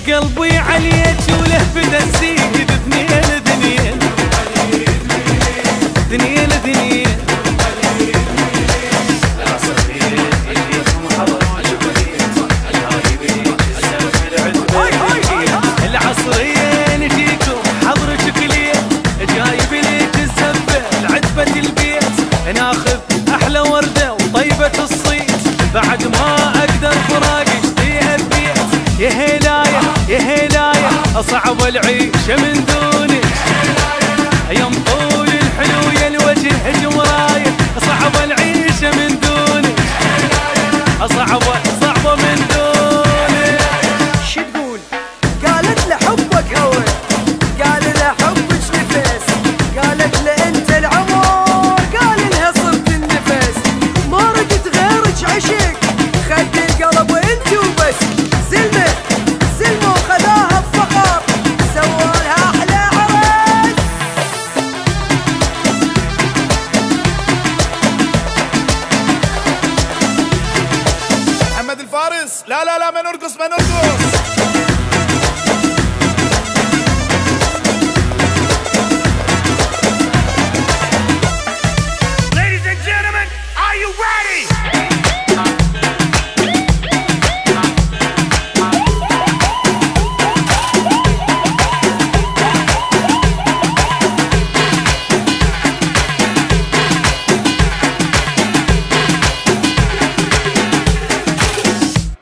وقلبي عليك ولهفة السيد ذنين ذنين ذنين ذنين العصرية نجيكم حضرتك ليه جايب ليك الزبة لعتبة البيت ناخذ أحلى وردة وطيبة الصيت بعد ما أقدر فراقش فيها البيت يا هلاية يا هلاية أصعب العيشة من دونك يا مطول الحلو يا الوجه جمراية صعب العيشة من دونك صعبة من دونك. شو تقول؟ قالت له حبك هوى، قال له حبك نفس، قالت له انت العمر، قال لها صرت النفس، ما ردت غيرك عشق، خد القلب وانت وبس، زلمه وخذاها بفخر، سوالها احلى عرس. محمد الفارس، لا لا لا ما نرقص ما نرقص.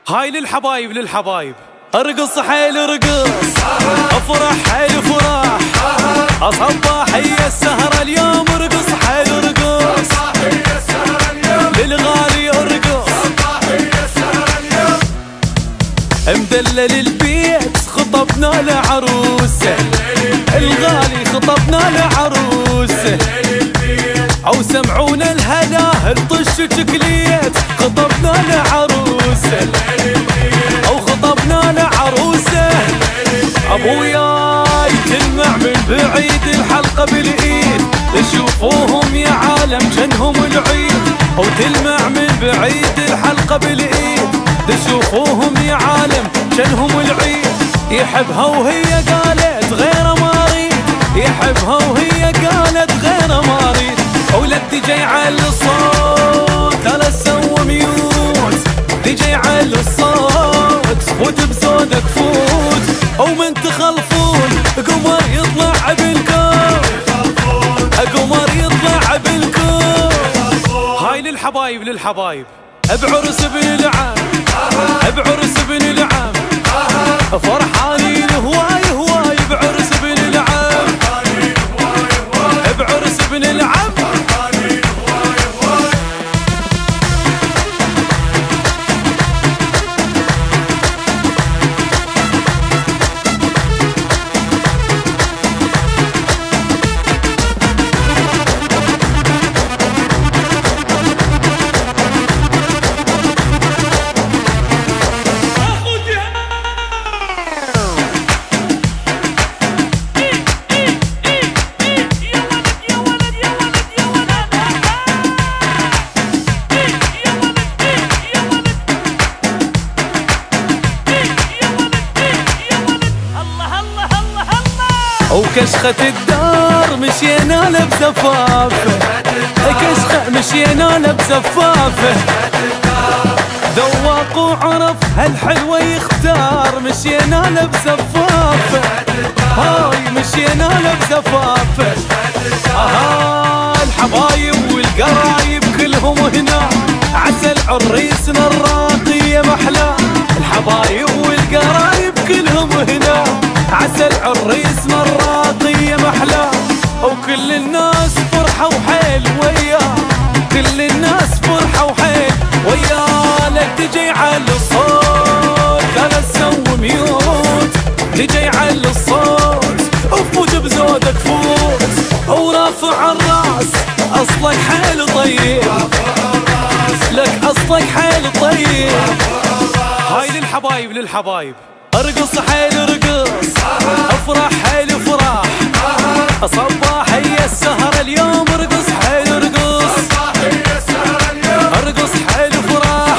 هاي للحبايب للحبايب ارقص حيل ارقص افرح حيل فرح اصبح هي السهرة اليوم ارقص حيل ارقص للغالي ارقص مدلل البيت خطبنا لعروسه الغالي خطبنا لعروسه او سمعونا الهلا الطش شكليت خطبنا لعروسه او خطبنا لعروسه ابوياي تلمع من بعيد الحلقه بالايد تشوفوهم يا عالم جنهم العيد او تلمع من بعيد الحلقه بالايد تشوفوهم يا عالم جنهم العيد يحبها وهي قالت غير ما اريد يحبها وهي قالت غير ما اريد ولد جاي على الصوت ترى سوى ميوت جاي على الصوت فوت بزودك فوت او من تخلفون قمر يطلع بالكون قمر يطلع بالكون. هاي للحبايب للحبايب بعرس ابن العم بعرس ابن العم فرحانين هواي هواي بعرس ابن العم بعرس ابن العم. وكشخة الدار مشينا له بزفافه كشخة مشينا له بزفافه ذواق وعرف هالحلوة يختار مشينا له بزفافه هاي مشينا له بزفافه الحبايب والقرايب كلهم هنا عسل عريسنا الراقية محلى الحبايب والقرايب كلهم هنا عسل عريسنا الراقية محلى وكل الناس فرحة وحيل وياه كل الناس فرحة وحيل وياه لك تجي على الصوت لا تسوي ميوت تجي على الصوت وفوت بزودك فوت ورافع الراس اصلك حيل طيب لك اصلك حيل طيب. هاي للحبايب للحبايب ارقص حيل ارقص افرح حيل فرح صباح هي السهرة اليوم ارقص حيل ارقص ارقص حيل فرح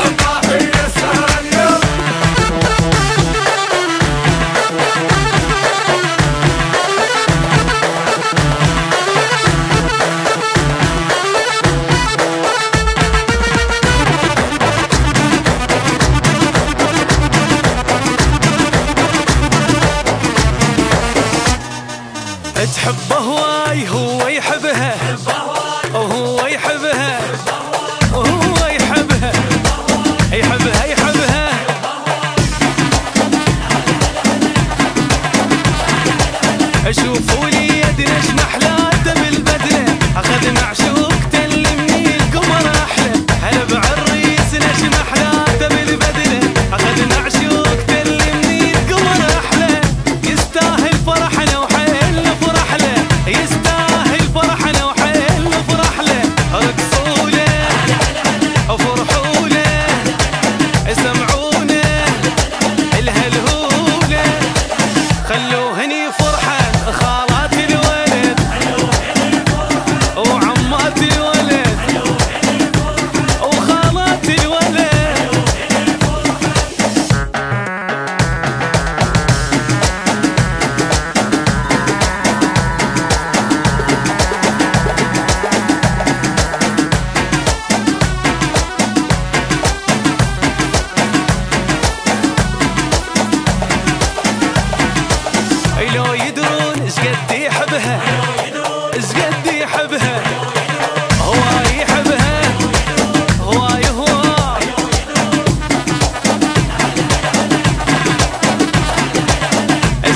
يحبها زقد يحبها هواي يحبها هواي هواي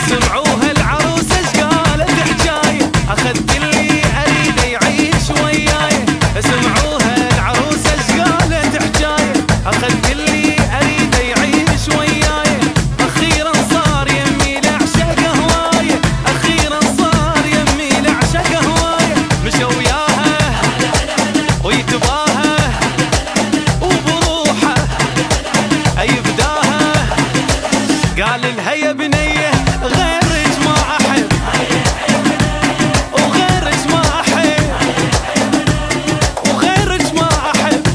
سمعوها العروسة ايش قالت حجاية اخذت اللي اريده يعيش وياي سمعوها العروسة ايش قالت حجاية اخذت اللي اريده يعيش وياي اخيرا صار يمي لعشق هواية اخيرا صار يمي لعشق هواية مشى وياها ويتباها وبروحه يبداها قال لها يا بنيه غيرك ما احب وغيرك ما احب وغيرك ما احب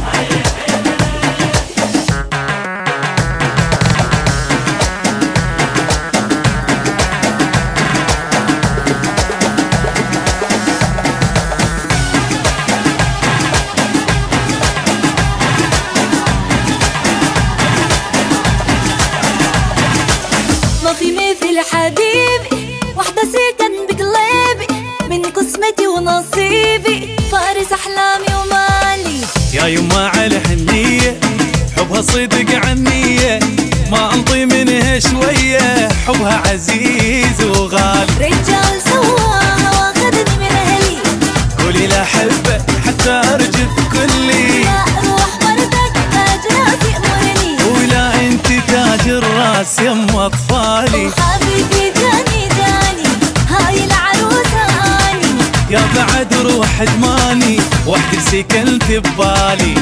ما في مثل حبيبي وحدة سكن بقلبي من قسمتي ونصيبي فارس أحلامي ومالي يا يما على حنية حبها صدق عنية ما انطي منها شوية حبها عزيز وغالي رجال سواها واخذني من أهلي قولي لا حبه حتى ارجف كلي لا روح وردك تاج راسي أمرني ولا انت تاج الراس يم اطفالي وحبيبي جاني هاي العروسة أني يا بعد روح دماني وحدي سكنت ببالي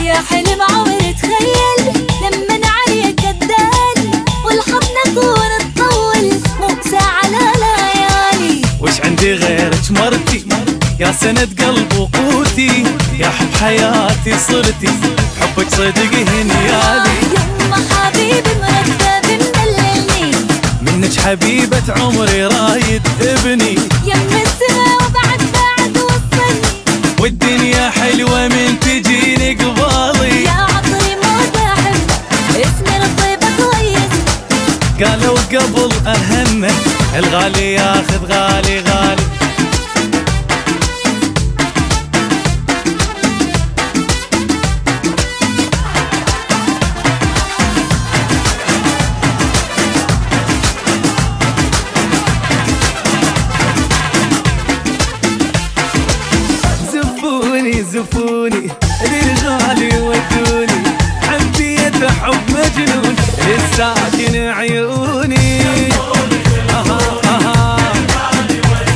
يا حلم عمري تخيل لمن عليك قدال والحضن طول تطول مو ساعة لا ليالي وش عندي غيرك مرتي يا سند قلب وقوتي يا حب حياتي صرتي حبك صدق هنيالي يما حبيبي مرتب مدللني منك حبيبة عمري رايد ابني يم السما وبعد وصلني والدنيا حلوة من تجيني قبالي يا عطري ما تحب اسمي الطيبة كويس قالوا قبل أهنه الغالي ياخذ غالي غالي زفوني للغالي ودوني حبيت حب مجنون الساكن عيوني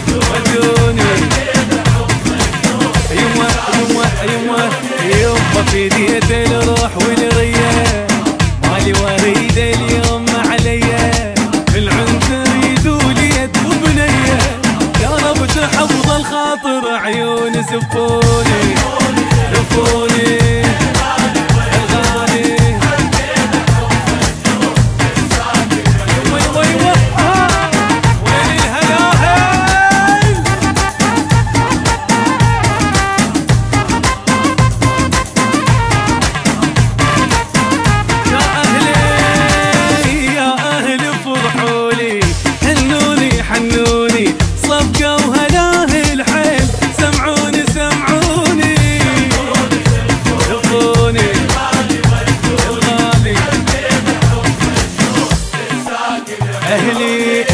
ودوني يما في ديت الروح والرية مالي وريد اليوم عليا العنتر يدولي يد وبنية يا رب تحفظ الخاطر عيون زفوني زفوني الغالي وين الهلاهل يا أهلي فرحولي هنوني حنوني صفقة وهلاه الحيل سمعوني ضفوني الغالي أهلي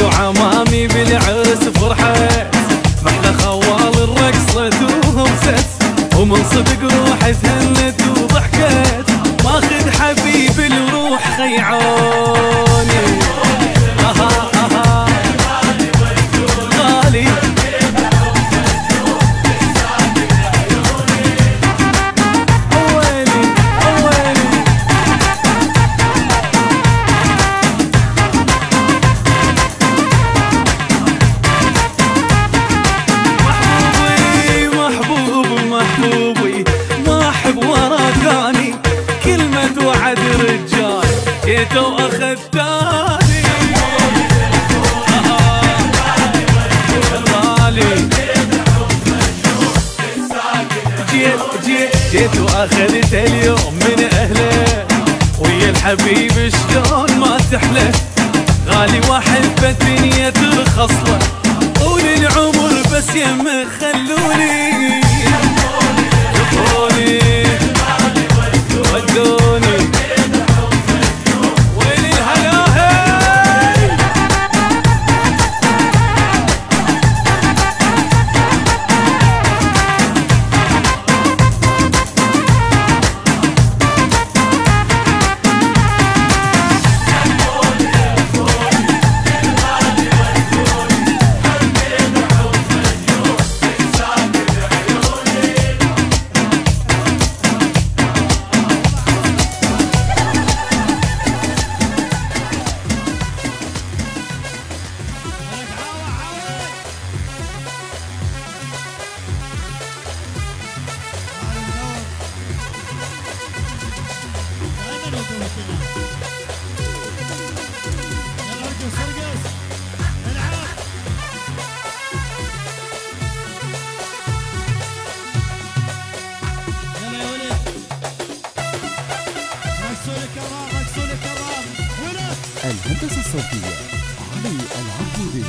وعمامي بالعرس فرحت محلى خوال الرقصة وهمست ومن صدق روحي تهنت وضحكت ماخذ حبيب الروح خيعوني غالي محبوبي ما احب ورا ثاني كلمة وعد رجال جيت واخذتاني جيت واخذت اليوم من اهله ويا الحبيب شلون ما تحلى غالي واحبه الدنيا ترخص له طول العمر بس يمه خلوني شوفوني ودوني وين الهلاهي الهندسة الصوتية علي العبودي.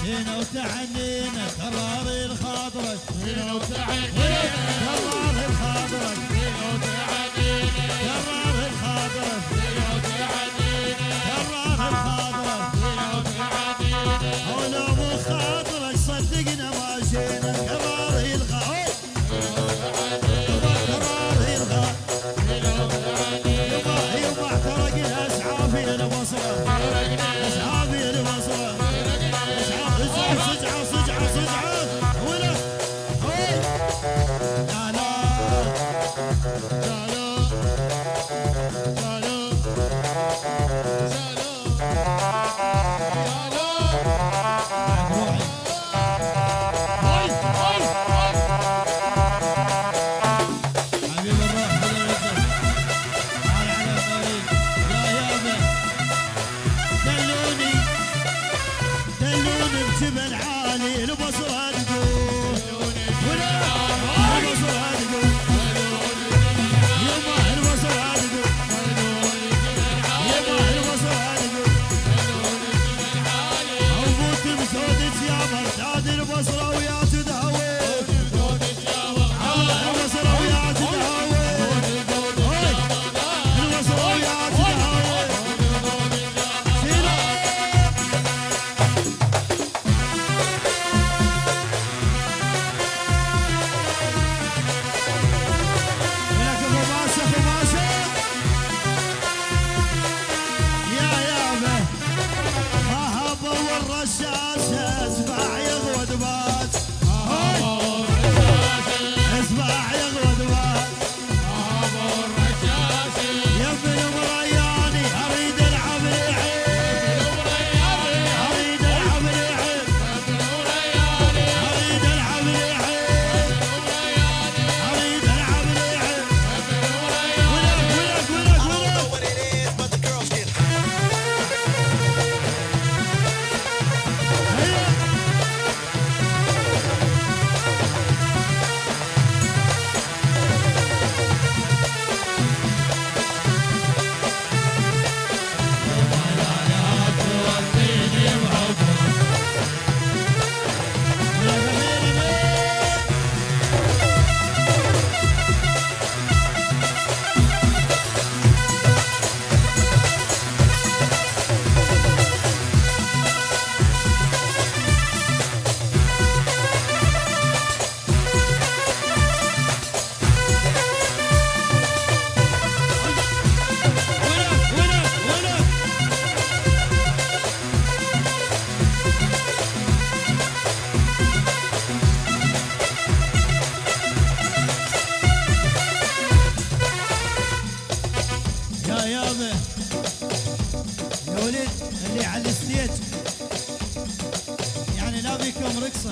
هنا وتعنينا كرار الخاطرك هنا وتعنينا كرار الخاطرك هنا وتعنينا كرار الخاطرك هنا وتعنينا كرار الخاطرك هنا وتعنينا ولو مو خاطرك صدقنا ما جينا كرار الخاطرك كرار الخاطرك يوم احترقنا اسعافي البصره اسعافي البصره صجعة ولا جبل عالي البصرة تقول البصرة تقول يما البصرة تقول يما البصرة تقول عبوت بسودة يا مرتاد البصرة ويا تدهوي البصرة ويا تدهوي البصرة ويا تدهوي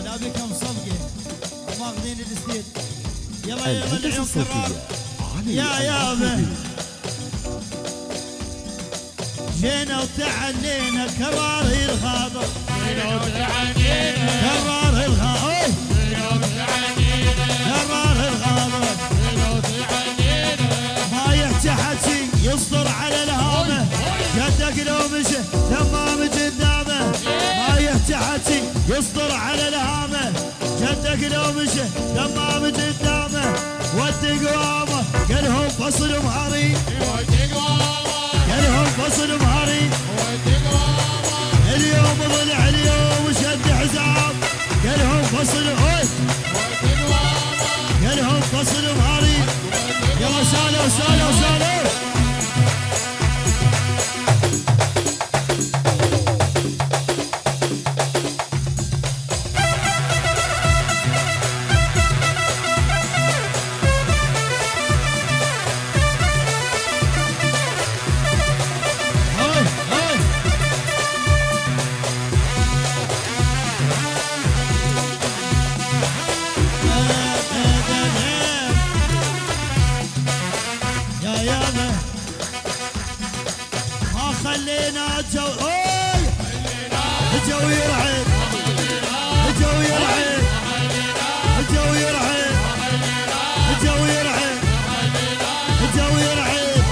لا بكم صفقه ماخذين الستيت. يلا يلا العيون كرار يا يابا جينا وتعنينا كرار الخاطر جينا وتعنينا كرار الخاطر جينا وتعنينا اليوم شه دمام قدامه والتقوامه قالهم فصل مهاري قالهم فصل مهاري اليوم ضلع اليوم شد حزام قالهم فصل هوي قالهم فصل مهاري يلا سالوا سالوا سالوا خلينا الجو الجو يرعب الجو يرعب الجو يرعب الجو يرعب الجو يرعب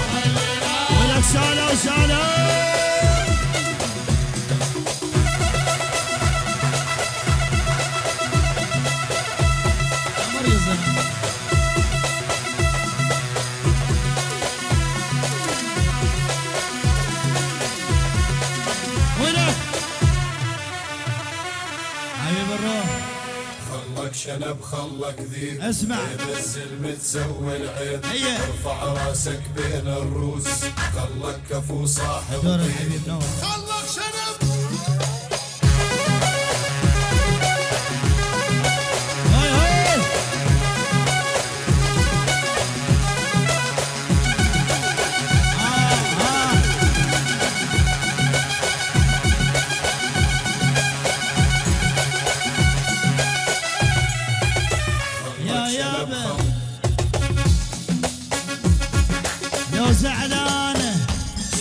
ولك سالوا سالوا خلك شنب خلك ذيب اسمع نزل متسوي العيب ارفع راسك بين الروس خلك كفو صاحب طيب خلك شنب لو زعلانه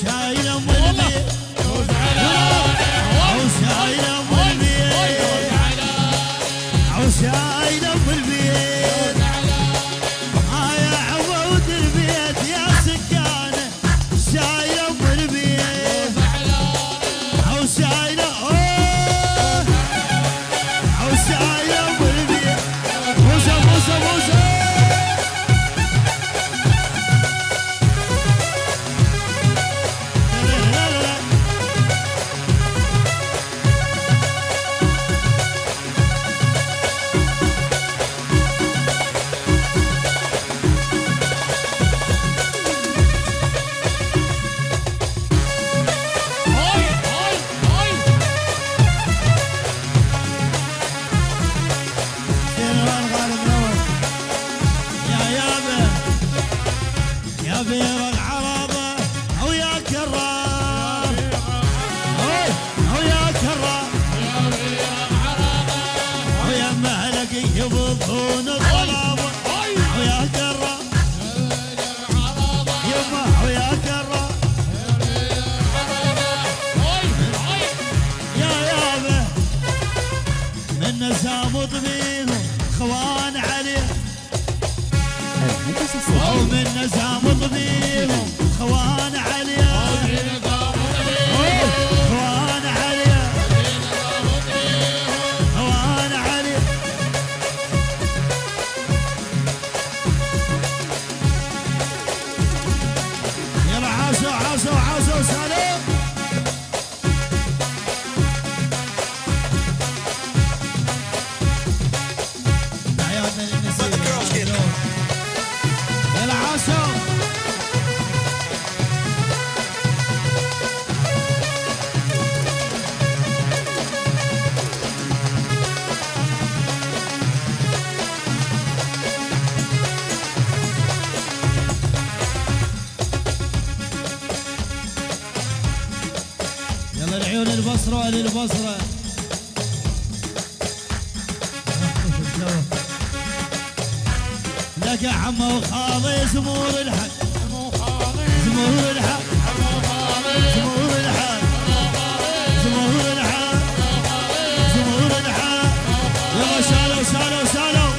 شايله ام البيت لو زعلانه او شايله ام البيت او شايله ام البيت يا عود البيت يا سكانه شايله ام البيت او شايله او شايله ام البيت موسى موسى موسى بير العربة أو يا كرام أو يا كرام أو يا مهلك يبضون الظلامة أو يا كرام يما أو يا كرام يا يابا من نسامط بيهم خوان عليه أو من نزامط بيهم خوان عليا خوان عليا خوان عليا يلا عاشوا عاشوا عاشوا سلام عيالنا للنسيم يلا عاشوا يلا العيون البصرة للبصرة لك يا عمو وخالي زمور الحق زمور الحق زمور الحق زمور الحق زمور الحق يلا سالوا سالوا سالوا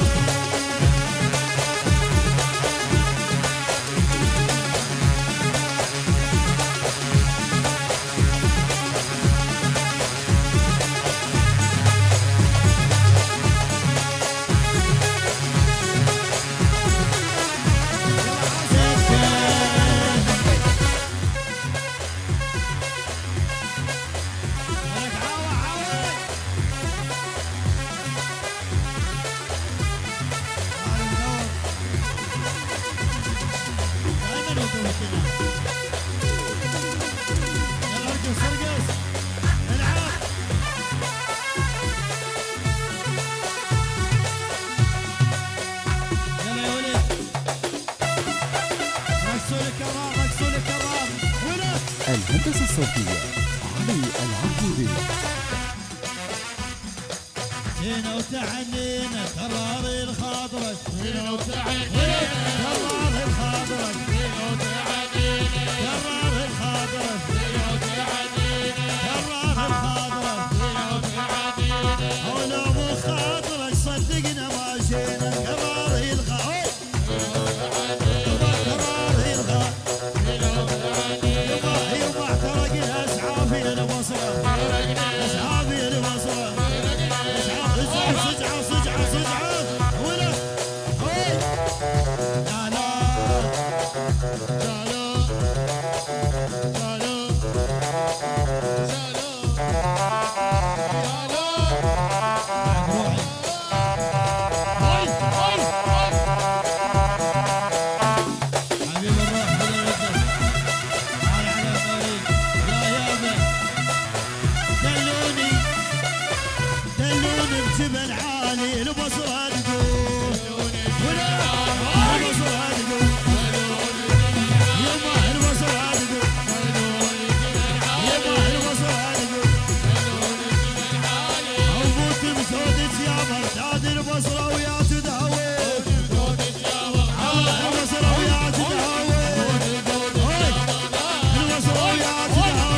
الهندسة الصوتية علي العبودي. جينا وتعنينا كرار الخاطرك، جينا وتعنينا كرار الخاطرك، جينا وتعنينا كرار الخاطرك، جينا وتعنينا كرار الخاطرك، جينا وتعنينا ولو مو خاطرك صدقنا ما جينا كرار الخاطرك، كرار الخاطرك، يوم احترق الاسعافي البصره، اسعافي البصره، صجعة ولا هوي جبل عالي البصرة تقول البصرة تقول يما البصرة تقول يما البصرة تقول عبوت بسودة يا مرتاد البصرة ويا تدهوي البصرة ويا تدهوي البصرة ويا تدهوي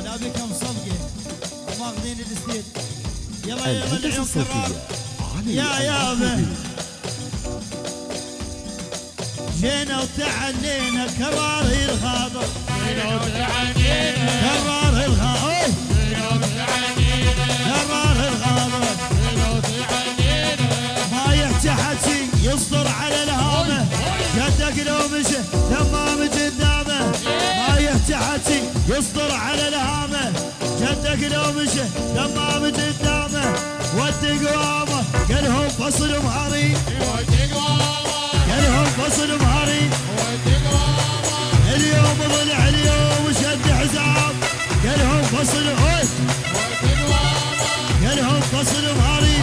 لا بكم صفقه ماخذين الستيت. يلا يلا العيون كرار يا يابا جينا وتعنينا كرار الخاطر، جينا وتعنينا كرار الخاطر، جينا وتعنينا كرار الخاطر، جينا وتعنينا ما يحكي حكي يصدر على الهامه، جدك لو مشى تمام قدامه، ما يحكي حكي يصدر على الهامه، جدك لو مشى تمام قدامه، ودي قوامه قالهم فصل مهاري، قالهم فصل مهاري، اليوم ضلع اليوم شد حزام، قالهم فصل هوي، قالهم فصل مهاري.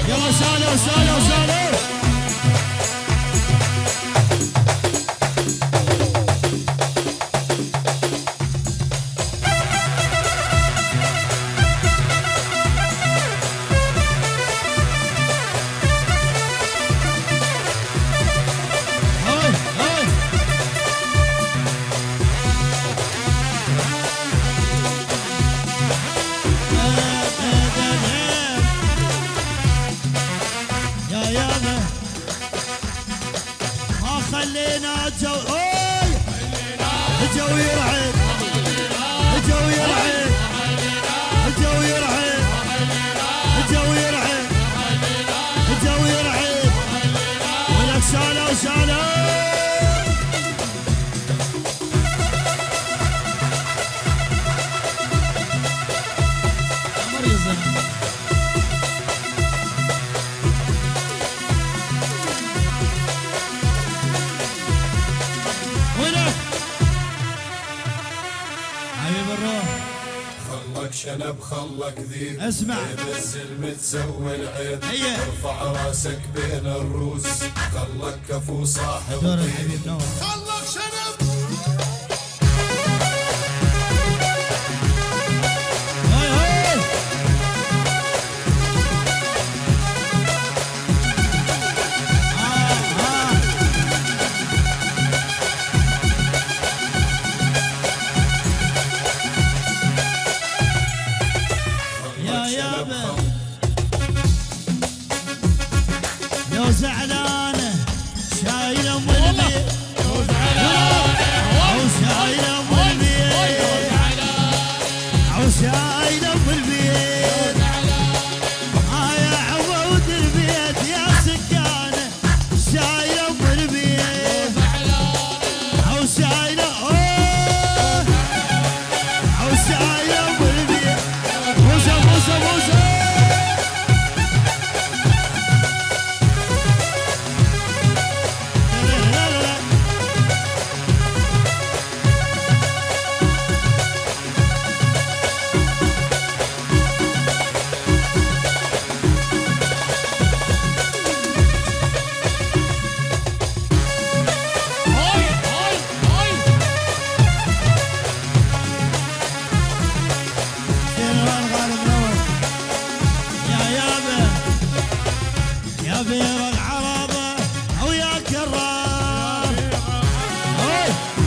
يلا سالوا سالوا سالوا خلينا الجو يرعب الجو يرعب الجو يرعب الجو يرعب الجو يرعب ولك سالة وسالة خلك شنب خلك ذيب اسمع نزل متسوي العيد ارفع راسك بين الروس خلك كفو صاحب طيب خلك شنب لو زعلانه شايله ام البيت او شايله ام البيت او شايله ام البيت يا عود البيت يا سكانه شايله ام البيت او شايله او شايله ام البيت موسى موسى موسى بير العربة أو يا كرام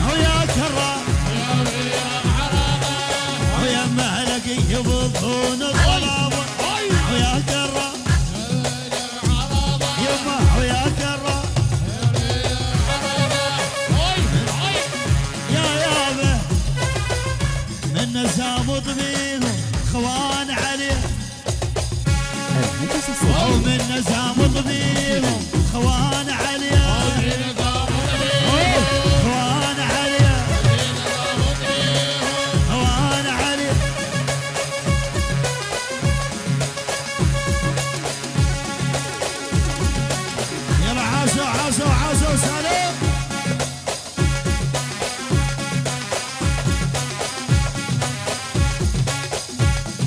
أو يا كرام أو يا مهلك يبضون الظلامة أو يا كرام يما أو يا كرام يا يابا من نسام طبيهم خوان عليه ومن نزام ضبيهم خوان عليا خوان عليا خوان عليا يلا عاشوا عاشوا عاشوا سلام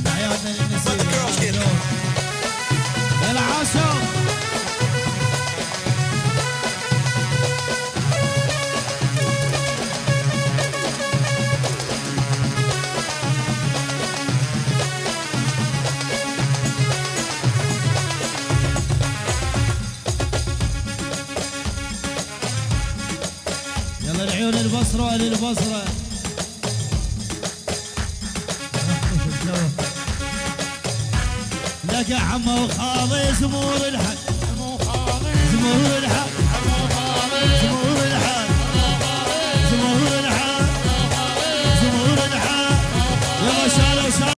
عيادنا للنسيم يلا عاشوا يلا العيون البصرة للبصرة لك يا عمو وخالي زمور الحق زمور الحق